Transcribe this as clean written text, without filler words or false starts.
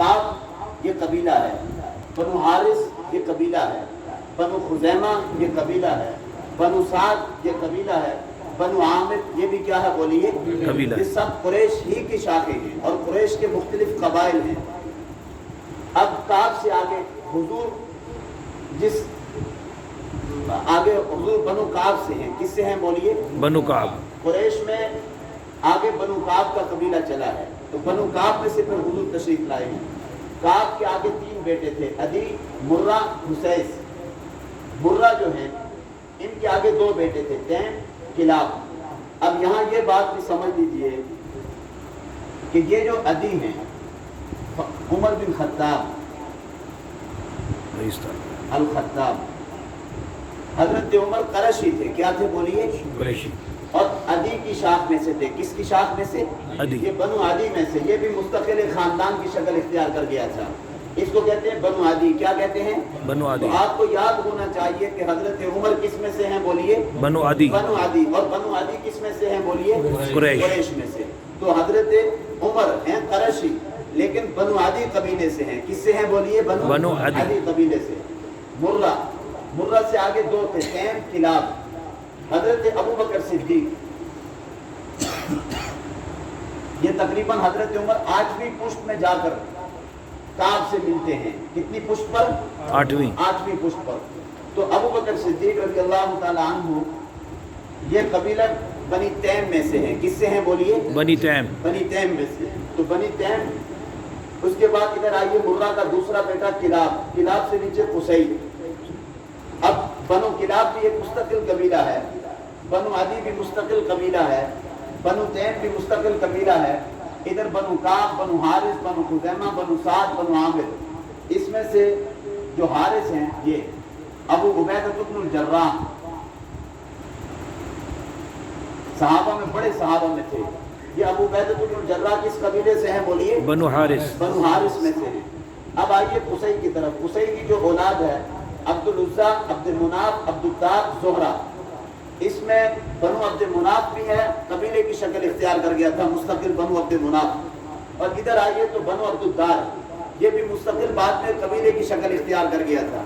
काब ये कबीला है, बनु हारिस ये कबीला है, बनु खुजैमा ये कबीला है, बनु साद ये कबीला है, बनु आमिर ये भी क्या है बोलिए कबीला। ये सब कुरैश ही की शाखे हैं और कुरैश के मुख्तलिफ कबाइल हैं। अब काब से आगे हुजूर जिस आगे हुजूर बनु काब से हैं, किससे हैं बोलिए बनु काब। कुरैश में आगे बनु काब का कबीला चला है, तो बनु काब में से फिर हुजूर तशरीफ लाए हैं। काब के आगे 3 बेटे थे, अदी, मुर्रा, हुसैस। मुर्रा जो हैं इनके आगे 2 बेटे थे, तैम, किलाब। अब यहाँ ये बात भी समझ लीजिए कि ये जो अदी हैं उमर बिन खत्ताब अल खत्ताब, हजरत उमर करशी थे, क्या थे बोलिए कुरैशी। और अदी की शाख में से थे, किसकी शाख में से अदी। ये बनु आदि में से, ये भी मुस्तकिल खानदान की शक्ल इख्तियार कर गया था। इसको कहते हैं बनु आदि। क्या कहते हैं बनु आदि। तो आपको याद होना चाहिए कि हजरत उमर किस में से हैं बोलिए बनु आदि। बनु आदि। और बनु आदि किस में से हैं बोलिए कुरैश। कुरैश में से। तो हजरत उमर हैं करशी लेकिन बनु आदि कबीले से हैं, किससे हैं बोलिए बनु आदि कबीले से। मुर्रा, मुर्रा से आगे 2 थे, तैम, किलाब। हजरत अबू बकर सिद्दीक ये तकरीबन हजरत उमर 8वीं पुश्त में जाकर काब से मिलते हैं। कितनी पुश्त पर 8वीं पुश्त पर। तो अबू बकर सिद्दीक रज़ियल्लाहु ताला अन्हु ये कबीला बनी तैम में से हैं, किससे हैं बोलिए बनी तैम। बनी तैम में से। तो बनी तैम, उसके बाद इधर आइए मुर्रा का दूसरा बेटा किलाब, किलाब से नीचे कुसै। अब बनु किलाब भी एक मुस्तकिल कबीला है, बनु आदि भी मुस्तकिल कबीला है, बनु तैम भी मुस्तकिल कबीला है। इधर बनु काब, बनु हारिस, बनु खुजैमा, बनु साद, बनु आमिर। इसमें से जो हारिस हैं ये अबू उबैदा इब्नुल जर्राह, सहाबा में बड़े सहाबा में थे। ये अबू उबैदा इब्नुल जर्राह किस कबीले से हैं बोलिए बनु हारिस। बनु हारिस में से हैं। अब आइए कुसै की तरफ। कुसै की जो औलाद है अब्दुल उज़्ज़ा, अब्दुल मुनाफ, अब्दुद्दार, ज़ुहरा, इसमें बनु अब्दुल मुनाफ भी है, कबीले की शक्ल इख्तियार कर गया था, मुस्तकिल बनु अब्दुल मुनाफ। और इधर आइए तो बनु अब्दुद्दार, ये भी मुस्तकिल बाद में कबीले की शक्ल इख्तियार कर गया था।